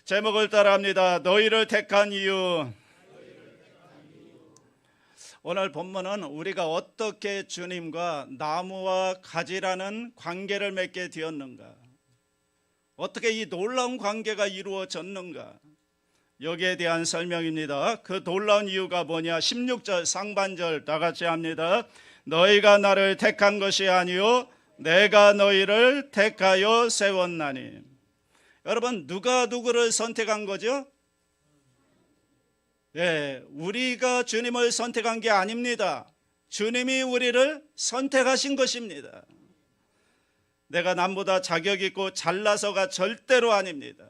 제목을 따라합니다. 너희를 택한 이유. 오늘 본문은 우리가 어떻게 주님과 나무와 가지라는 관계를 맺게 되었는가, 어떻게 이 놀라운 관계가 이루어졌는가, 여기에 대한 설명입니다. 그 놀라운 이유가 뭐냐? 16절 상반절 다 같이 합니다. 너희가 나를 택한 것이 아니요 내가 너희를 택하여 세웠나니. 여러분, 누가 누구를 선택한 거죠? 네, 우리가 주님을 선택한 게 아닙니다. 주님이 우리를 선택하신 것입니다. 내가 남보다 자격 있고 잘나서가 절대로 아닙니다.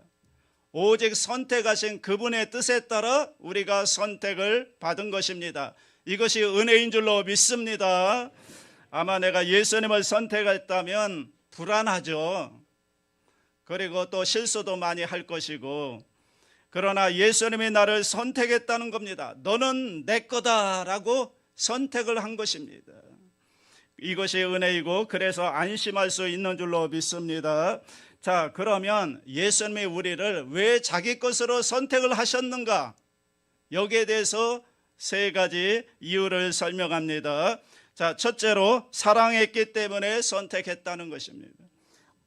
오직 선택하신 그분의 뜻에 따라 우리가 선택을 받은 것입니다. 이것이 은혜인 줄로 믿습니다. 아마 내가 예수님을 선택했다면 불안하죠. 그리고 또 실수도 많이 할 것이고, 그러나 예수님이 나를 선택했다는 겁니다. 너는 내 거다라고 선택을 한 것입니다. 이것이 은혜이고, 그래서 안심할 수 있는 줄로 믿습니다. 자, 그러면 예수님이 우리를 왜 자기 것으로 선택을 하셨는가? 여기에 대해서 세 가지 이유를 설명합니다. 자, 첫째로 사랑했기 때문에 선택했다는 것입니다.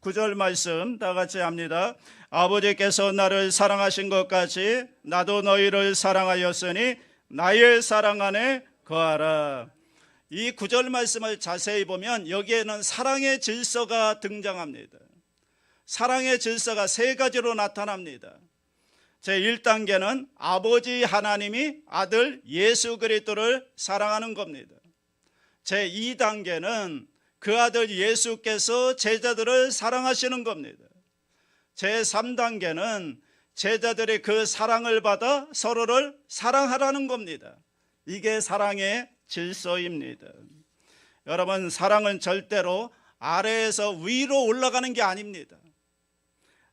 9절 말씀 다 같이 합니다. 아버지께서 나를 사랑하신 것 같이 나도 너희를 사랑하였으니 나의 사랑 안에 거하라. 이 9절 말씀을 자세히 보면 여기에는 사랑의 질서가 등장합니다. 사랑의 질서가 세 가지로 나타납니다. 제1단계는 아버지 하나님이 아들 예수 그리스도를 사랑하는 겁니다. 제2단계는 그 아들 예수께서 제자들을 사랑하시는 겁니다. 제3단계는 제자들이 그 사랑을 받아 서로를 사랑하라는 겁니다. 이게 사랑의 질서입니다. 여러분, 사랑은 절대로 아래에서 위로 올라가는 게 아닙니다.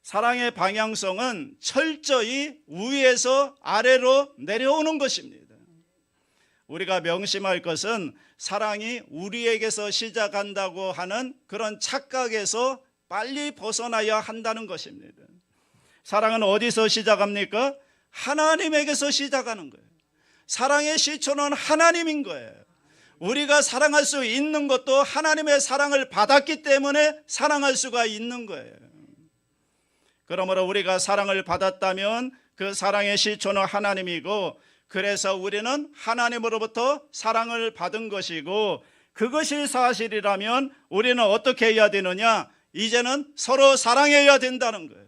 사랑의 방향성은 철저히 위에서 아래로 내려오는 것입니다. 우리가 명심할 것은 사랑이 우리에게서 시작한다고 하는 그런 착각에서 빨리 벗어나야 한다는 것입니다. 사랑은 어디서 시작합니까? 하나님에게서 시작하는 거예요. 사랑의 시초는 하나님인 거예요. 우리가 사랑할 수 있는 것도 하나님의 사랑을 받았기 때문에 사랑할 수가 있는 거예요. 그러므로 우리가 사랑을 받았다면 그 사랑의 시초는 하나님이고, 그래서 우리는 하나님으로부터 사랑을 받은 것이고, 그것이 사실이라면 우리는 어떻게 해야 되느냐? 이제는 서로 사랑해야 된다는 거예요.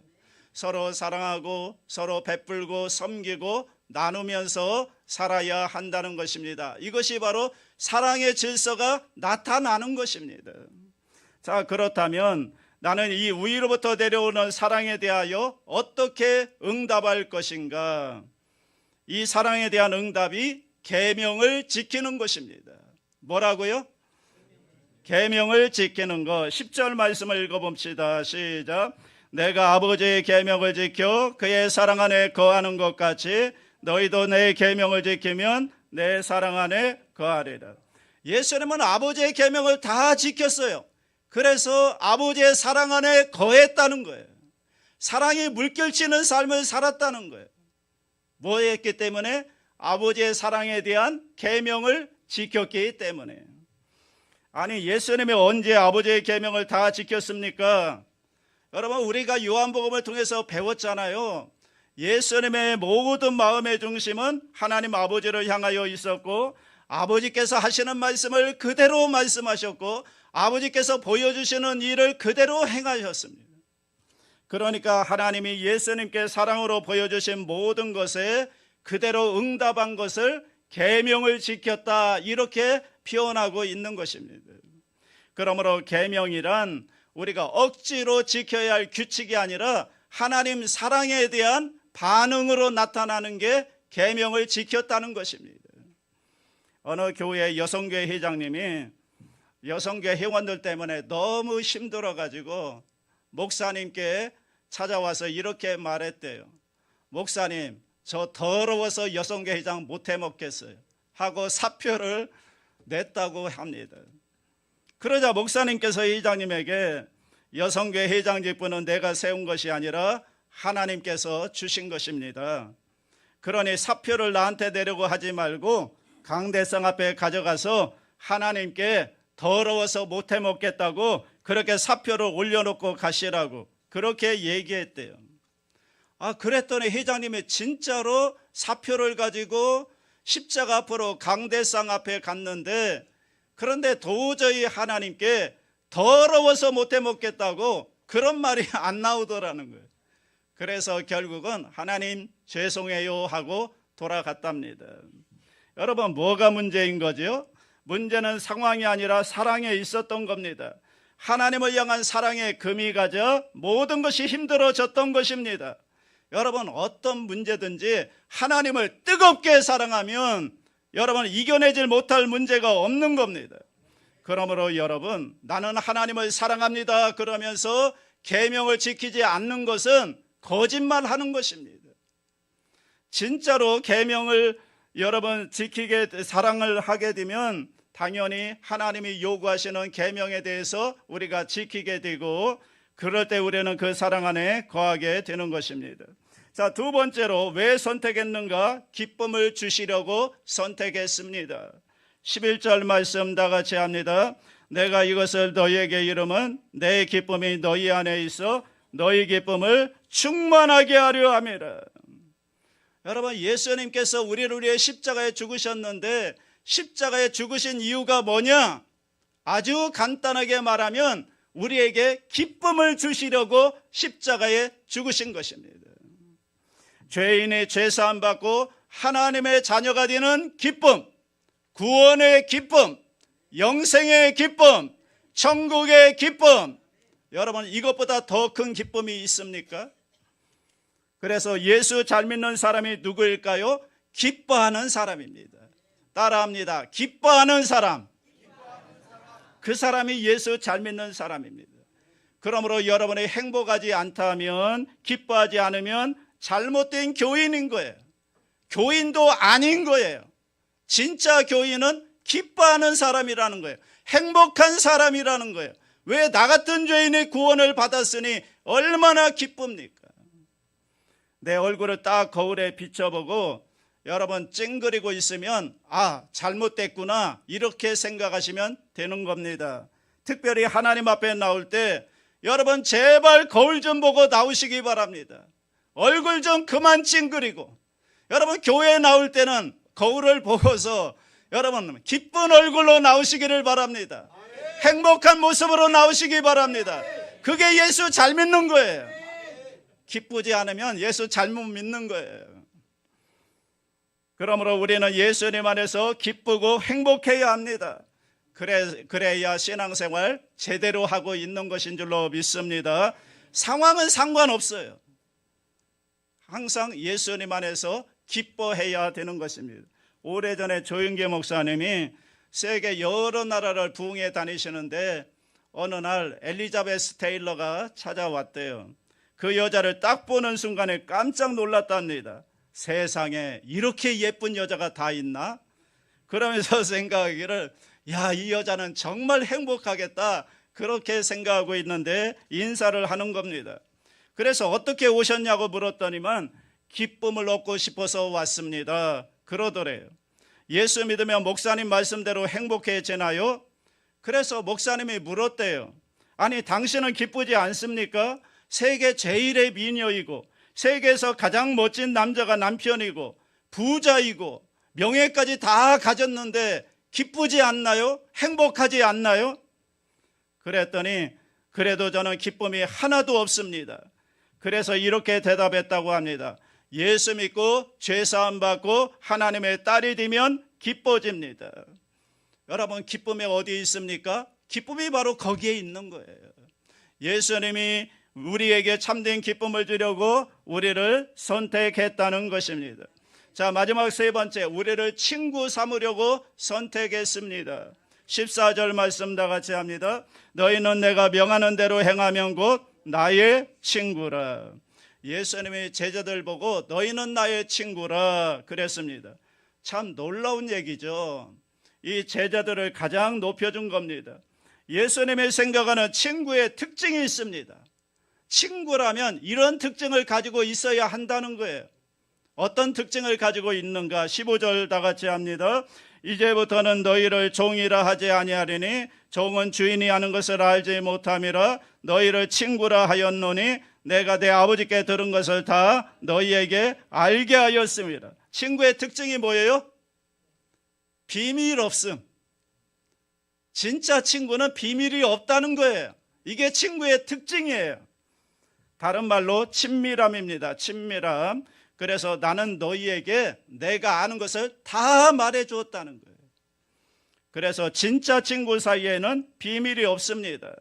서로 사랑하고 서로 베풀고 섬기고 나누면서 살아야 한다는 것입니다. 이것이 바로 사랑의 질서가 나타나는 것입니다. 자, 그렇다면 나는 이 위로부터 내려오는 사랑에 대하여 어떻게 응답할 것인가? 이 사랑에 대한 응답이 계명을 지키는 것입니다. 뭐라고요? 계명을 지키는 것. 10절 말씀을 읽어봅시다. 시작. 내가 아버지의 계명을 지켜 그의 사랑 안에 거하는 것 같이 너희도 내 계명을 지키면 내 사랑 안에 거하리라. 예수님은 아버지의 계명을 다 지켰어요. 그래서 아버지의 사랑 안에 거했다는 거예요. 사랑이 물결치는 삶을 살았다는 거예요. 뭐 했기 때문에? 아버지의 사랑에 대한 계명을 지켰기 때문에. 아니, 예수님이 언제 아버지의 계명을 다 지켰습니까? 여러분, 우리가 요한복음을 통해서 배웠잖아요. 예수님의 모든 마음의 중심은 하나님 아버지를 향하여 있었고, 아버지께서 하시는 말씀을 그대로 말씀하셨고, 아버지께서 보여주시는 일을 그대로 행하셨습니다. 그러니까 하나님이 예수님께 사랑으로 보여주신 모든 것에 그대로 응답한 것을 계명을 지켰다, 이렇게 표현하고 있는 것입니다. 그러므로 계명이란 우리가 억지로 지켜야 할 규칙이 아니라 하나님 사랑에 대한 반응으로 나타나는 게 계명을 지켰다는 것입니다. 어느 교회 여성교회 회장님이 여성교회 회원들 때문에 너무 힘들어가지고 목사님께 찾아와서 이렇게 말했대요. 목사님, 저 더러워서 여성교회 회장 못 해먹겠어요 하고 사표를 냈다고 합니다. 그러자 목사님께서 회장님에게 여성교회 회장 직분은 내가 세운 것이 아니라 하나님께서 주신 것입니다. 그러니 사표를 나한테 내려고 하지 말고 강대상 앞에 가져가서 하나님께 더러워서 못해 먹겠다고 그렇게 사표를 올려놓고 가시라고 그렇게 얘기했대요. 그랬더니 회장님이 진짜로 사표를 가지고 십자가 앞으로 강대상 앞에 갔는데, 그런데 도저히 하나님께 더러워서 못해 먹겠다고 그런 말이 안 나오더라는 거예요. 그래서 결국은 하나님 죄송해요 하고 돌아갔답니다. 여러분, 뭐가 문제인 거죠? 문제는 상황이 아니라 사랑에 있었던 겁니다. 하나님을 향한 사랑에 금이 가져 모든 것이 힘들어졌던 것입니다. 여러분, 어떤 문제든지 하나님을 뜨겁게 사랑하면 여러분 이겨내질 못할 문제가 없는 겁니다. 그러므로 여러분, 나는 하나님을 사랑합니다 그러면서 계명을 지키지 않는 것은 거짓말하는 것입니다. 진짜로 계명을 여러분 지키게, 사랑을 하게 되면 당연히 하나님이 요구하시는 계명에 대해서 우리가 지키게 되고, 그럴 때 우리는 그 사랑 안에 거하게 되는 것입니다. 자, 두 번째로 왜 선택했는가? 기쁨을 주시려고 선택했습니다. 11절 말씀 다 같이 합니다. 내가 이것을 너희에게 이름은 내 기쁨이 너희 안에 있어 너희 기쁨을 충만하게 하려 함이라. 여러분, 예수님께서 우리를 위해 십자가에 죽으셨는데 십자가에 죽으신 이유가 뭐냐? 아주 간단하게 말하면 우리에게 기쁨을 주시려고 십자가에 죽으신 것입니다. 죄인이 죄사함 받고 하나님의 자녀가 되는 기쁨, 구원의 기쁨, 영생의 기쁨, 천국의 기쁨, 여러분 이것보다 더 큰 기쁨이 있습니까? 그래서 예수 잘 믿는 사람이 누구일까요? 기뻐하는 사람입니다. 따라합니다. 기뻐하는 사람. 그 사람이 예수 잘 믿는 사람입니다. 그러므로 여러분이 행복하지 않다면, 기뻐하지 않으면 잘못된 교인인 거예요. 교인도 아닌 거예요. 진짜 교인은 기뻐하는 사람이라는 거예요. 행복한 사람이라는 거예요. 왜 나 같은 죄인의 구원을 받았으니 얼마나 기쁩니까? 내 얼굴을 딱 거울에 비춰보고 여러분 찡그리고 있으면 잘못됐구나 이렇게 생각하시면 되는 겁니다. 특별히 하나님 앞에 나올 때 여러분 제발 거울 좀 보고 나오시기 바랍니다. 얼굴 좀 그만 찡그리고, 여러분 교회에 나올 때는 거울을 보고서 여러분 기쁜 얼굴로 나오시기를 바랍니다. 행복한 모습으로 나오시기 바랍니다. 그게 예수 잘 믿는 거예요. 기쁘지 않으면 예수 잘못 믿는 거예요. 그러므로 우리는 예수님 안에서 기쁘고 행복해야 합니다. 그래야 신앙생활 제대로 하고 있는 것인 줄로 믿습니다. 상황은 상관없어요. 항상 예수님 안에서 기뻐해야 되는 것입니다. 오래전에 조윤계 목사님이 세계 여러 나라를 부흥해 다니시는데 어느 날 엘리자베스 테일러가 찾아왔대요. 그 여자를 딱 보는 순간에 깜짝 놀랐답니다. 세상에 이렇게 예쁜 여자가 다 있나? 그러면서 생각하기를 이 여자는 정말 행복하겠다 그렇게 생각하고 있는데 인사를 하는 겁니다. 그래서 어떻게 오셨냐고 물었더니만 기쁨을 얻고 싶어서 왔습니다 그러더래요. 예수 믿으면 목사님 말씀대로 행복해지나요? 그래서 목사님이 물었대요. 아니 당신은 기쁘지 않습니까? 세계 제일의 미녀이고 세계에서 가장 멋진 남자가 남편이고 부자이고 명예까지 다 가졌는데 기쁘지 않나요? 행복하지 않나요? 그랬더니 그래도 저는 기쁨이 하나도 없습니다. 그래서 이렇게 대답했다고 합니다. 예수 믿고 죄사함 받고 하나님의 딸이 되면 기뻐집니다. 여러분 기쁨이 어디에 있습니까? 기쁨이 바로 거기에 있는 거예요. 예수님이 우리에게 참된 기쁨을 주려고 우리를 선택했다는 것입니다. 자, 마지막 세 번째, 우리를 친구 삼으려고 선택했습니다. 14절 말씀 다 같이 합니다. 너희는 내가 명하는 대로 행하면 곧 나의 친구라. 예수님이 제자들 보고 너희는 나의 친구라 그랬습니다. 참 놀라운 얘기죠. 이 제자들을 가장 높여준 겁니다. 예수님이 생각하는 친구의 특징이 있습니다. 친구라면 이런 특징을 가지고 있어야 한다는 거예요. 어떤 특징을 가지고 있는가? 15절 다 같이 합니다. 이제부터는 너희를 종이라 하지 아니하리니 종은 주인이 하는 것을 알지 못함이라 너희를 친구라 하였노니 내가 내 아버지께 들은 것을 다 너희에게 알게 하였습니다. 친구의 특징이 뭐예요? 비밀 없음. 진짜 친구는 비밀이 없다는 거예요. 이게 친구의 특징이에요. 다른 말로 친밀함입니다. 친밀함. 그래서 나는 너희에게 내가 아는 것을 다 말해 주었다는 거예요. 그래서 진짜 친구 사이에는 비밀이 없습니다.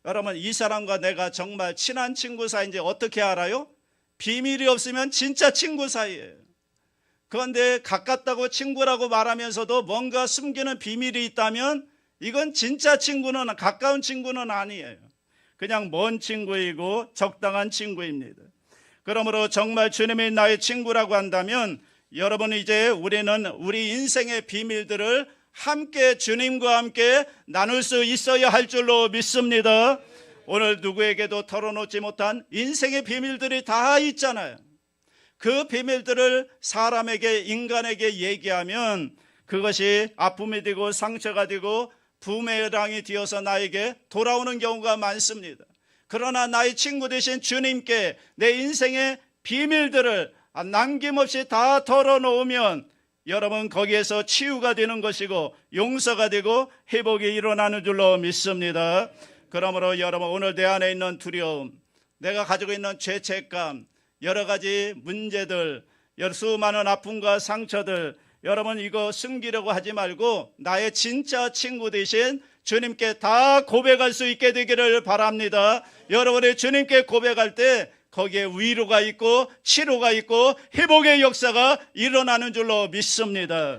여러분, 이 사람과 내가 정말 친한 친구 사이인지 어떻게 알아요? 비밀이 없으면 진짜 친구 사이예요. 그런데 가깝다고 친구라고 말하면서도 뭔가 숨기는 비밀이 있다면 이건 진짜 친구는, 가까운 친구는 아니에요. 그냥 먼 친구이고 적당한 친구입니다. 그러므로 정말 주님이 나의 친구라고 한다면 여러분, 이제 우리는 우리 인생의 비밀들을 함께 주님과 함께 나눌 수 있어야 할 줄로 믿습니다. 오늘 누구에게도 털어놓지 못한 인생의 비밀들이 다 있잖아요. 그 비밀들을 사람에게, 인간에게 얘기하면 그것이 아픔이 되고 상처가 되고 부메랑이 되어서 나에게 돌아오는 경우가 많습니다. 그러나 나의 친구 되신 주님께 내 인생의 비밀들을 남김없이 다 털어놓으면 여러분, 거기에서 치유가 되는 것이고 용서가 되고 회복이 일어나는 줄로 믿습니다. 그러므로 여러분, 오늘 내 안에 있는 두려움, 내가 가지고 있는 죄책감, 여러 가지 문제들, 수많은 아픔과 상처들, 여러분, 이거 숨기려고 하지 말고 나의 진짜 친구 되신 주님께 다 고백할 수 있게 되기를 바랍니다. 여러분이 주님께 고백할 때 거기에 위로가 있고 치료가 있고 회복의 역사가 일어나는 줄로 믿습니다.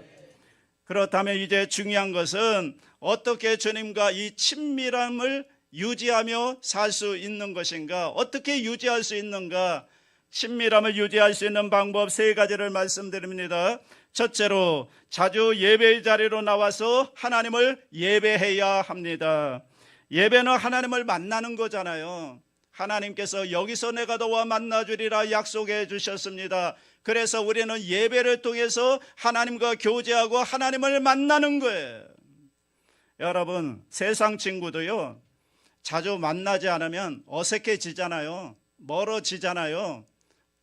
그렇다면 이제 중요한 것은 어떻게 주님과 이 친밀함을 유지하며 살 수 있는 것인가? 어떻게 유지할 수 있는가? 친밀함을 유지할 수 있는 방법 3가지를 말씀드립니다. 첫째로 자주 예배의 자리로 나와서 하나님을 예배해야 합니다. 예배는 하나님을 만나는 거잖아요. 하나님께서 여기서 내가 너와 만나주리라 약속해 주셨습니다. 그래서 우리는 예배를 통해서 하나님과 교제하고 하나님을 만나는 거예요. 여러분, 세상 친구도요, 자주 만나지 않으면 어색해지잖아요. 멀어지잖아요.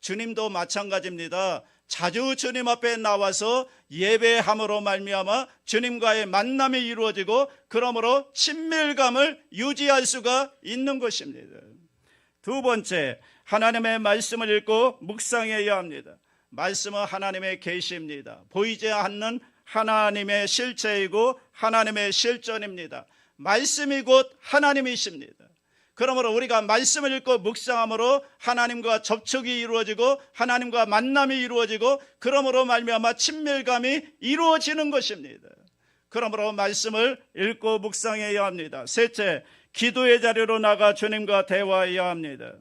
주님도 마찬가지입니다. 자주 주님 앞에 나와서 예배함으로 말미암아 주님과의 만남이 이루어지고 그러므로 친밀감을 유지할 수가 있는 것입니다. 2번째, 하나님의 말씀을 읽고 묵상해야 합니다. 말씀은 하나님의 계시입니다. 보이지 않는 하나님의 실체이고 하나님의 실존입니다. 말씀이 곧 하나님이십니다. 그러므로 우리가 말씀을 읽고 묵상함으로 하나님과 접촉이 이루어지고 하나님과 만남이 이루어지고 그러므로 말미암아 친밀감이 이루어지는 것입니다. 그러므로 말씀을 읽고 묵상해야 합니다. 셋째, 기도의 자리로 나가 주님과 대화해야 합니다.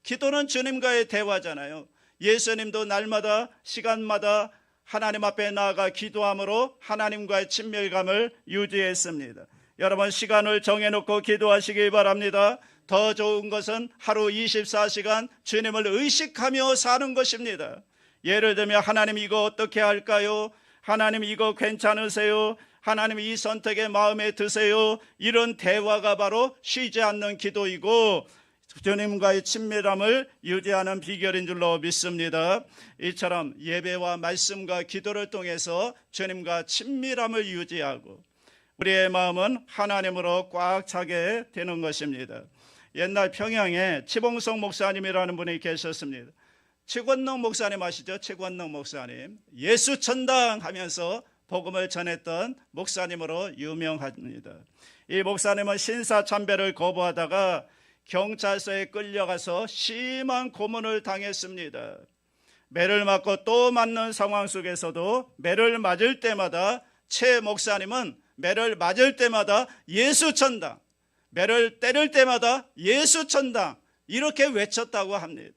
기도는 주님과의 대화잖아요. 예수님도 날마다 시간마다 하나님 앞에 나아가 기도함으로 하나님과의 친밀감을 유지했습니다. 여러분, 시간을 정해놓고 기도하시기 바랍니다. 더 좋은 것은 하루 24시간 주님을 의식하며 사는 것입니다. 예를 들면 하나님 이거 어떻게 할까요? 하나님 이거 괜찮으세요? 하나님 이 선택에 마음에 드세요? 이런 대화가 바로 쉬지 않는 기도이고 주님과의 친밀함을 유지하는 비결인 줄로 믿습니다. 이처럼 예배와 말씀과 기도를 통해서 주님과 친밀함을 유지하고 우리의 마음은 하나님으로 꽉 차게 되는 것입니다. 옛날 평양에 치봉성 목사님이라는 분이 계셨습니다. 최권능 목사님 아시죠? 최권능 목사님. 예수 천당 하면서 복음을 전했던 목사님으로 유명합니다. 이 목사님은 신사참배를 거부하다가 경찰서에 끌려가서 심한 고문을 당했습니다. 매를 맞고 또 맞는 상황 속에서도 매를 맞을 때마다 최 목사님은 매를 맞을 때마다 예수 천당, 매를 때릴 때마다 예수 천당 이렇게 외쳤다고 합니다.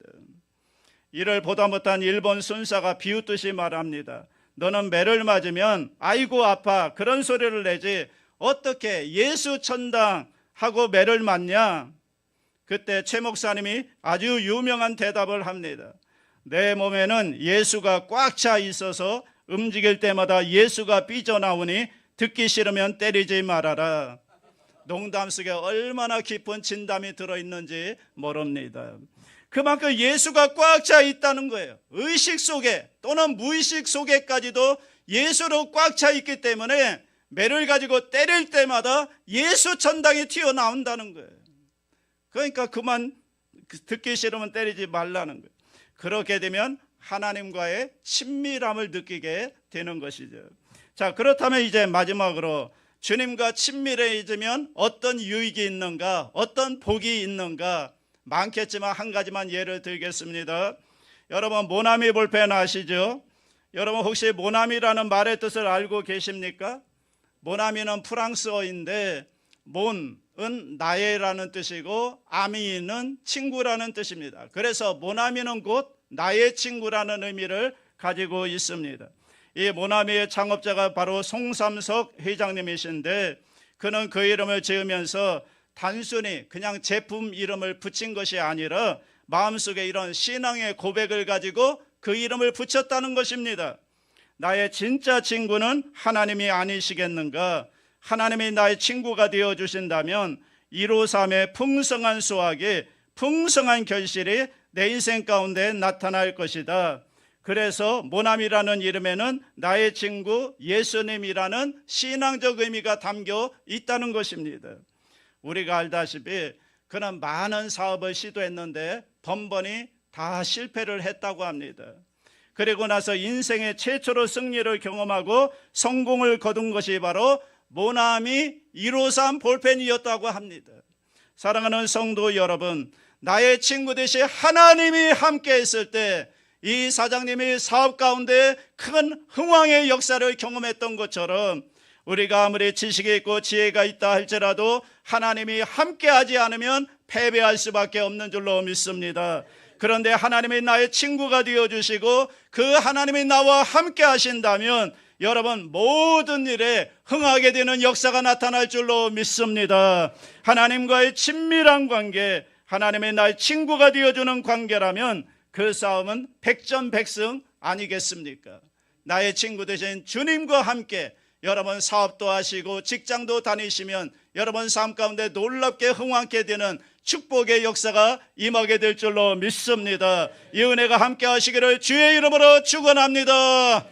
이를 보다 못한 일본 순사가 비웃듯이 말합니다. 너는 매를 맞으면 아이고 아파 그런 소리를 내지 어떻게 예수 천당 하고 매를 맞냐? 그때 최 목사님이 아주 유명한 대답을 합니다. 내 몸에는 예수가 꽉 차 있어서 움직일 때마다 예수가 삐져나오니 듣기 싫으면 때리지 말아라. 농담 속에 얼마나 깊은 진담이 들어있는지 모릅니다. 그만큼 예수가 꽉 차 있다는 거예요. 의식 속에 또는 무의식 속에까지도 예수로 꽉 차 있기 때문에 매를 가지고 때릴 때마다 예수 천당이 튀어나온다는 거예요. 그러니까 그만 듣기 싫으면 때리지 말라는 거예요. 그렇게 되면 하나님과의 친밀함을 느끼게 되는 것이죠. 자, 그렇다면 이제 마지막으로 주님과 친밀해지면 어떤 유익이 있는가, 어떤 복이 있는가, 많겠지만 한 가지만 예를 들겠습니다. 여러분 모나미 볼펜 아시죠? 여러분 혹시 모나미라는 말의 뜻을 알고 계십니까? 모나미는 프랑스어인데 몬은 나의라는 뜻이고 아미는 친구라는 뜻입니다. 그래서 모나미는 곧 나의 친구라는 의미를 가지고 있습니다. 이 모나미의 창업자가 바로 송삼석 회장님이신데 그는 그 이름을 지으면서 단순히 그냥 제품 이름을 붙인 것이 아니라 마음속에 이런 신앙의 고백을 가지고 그 이름을 붙였다는 것입니다. 나의 진짜 친구는 하나님이 아니시겠는가? 하나님이 나의 친구가 되어주신다면 153의 풍성한 수확이 풍성한 결실이 내 인생 가운데 나타날 것이다. 그래서 모나미라는 이름에는 나의 친구 예수님이라는 신앙적 의미가 담겨 있다는 것입니다. 우리가 알다시피 그는 많은 사업을 시도했는데 번번이 다 실패를 했다고 합니다. 그리고 나서 인생의 최초로 승리를 경험하고 성공을 거둔 것이 바로 모나미 153 볼펜이었다고 합니다. 사랑하는 성도 여러분, 나의 친구 대신 하나님이 함께 했을 때 이 사장님이 사업 가운데 큰 흥왕의 역사를 경험했던 것처럼 우리가 아무리 지식이 있고 지혜가 있다 할지라도 하나님이 함께하지 않으면 패배할 수밖에 없는 줄로 믿습니다. 그런데 하나님이 나의 친구가 되어주시고 그 하나님이 나와 함께 하신다면 여러분 모든 일에 흥하게 되는 역사가 나타날 줄로 믿습니다. 하나님과의 친밀한 관계, 하나님이 나의 친구가 되어주는 관계라면 그 싸움은 백전백승 아니겠습니까? 나의 친구 되신 주님과 함께 여러분 사업도 하시고 직장도 다니시면 여러분 삶 가운데 놀랍게 흥왕케 되는 축복의 역사가 임하게 될 줄로 믿습니다. 이 은혜가 함께 하시기를 주의 이름으로 축원합니다.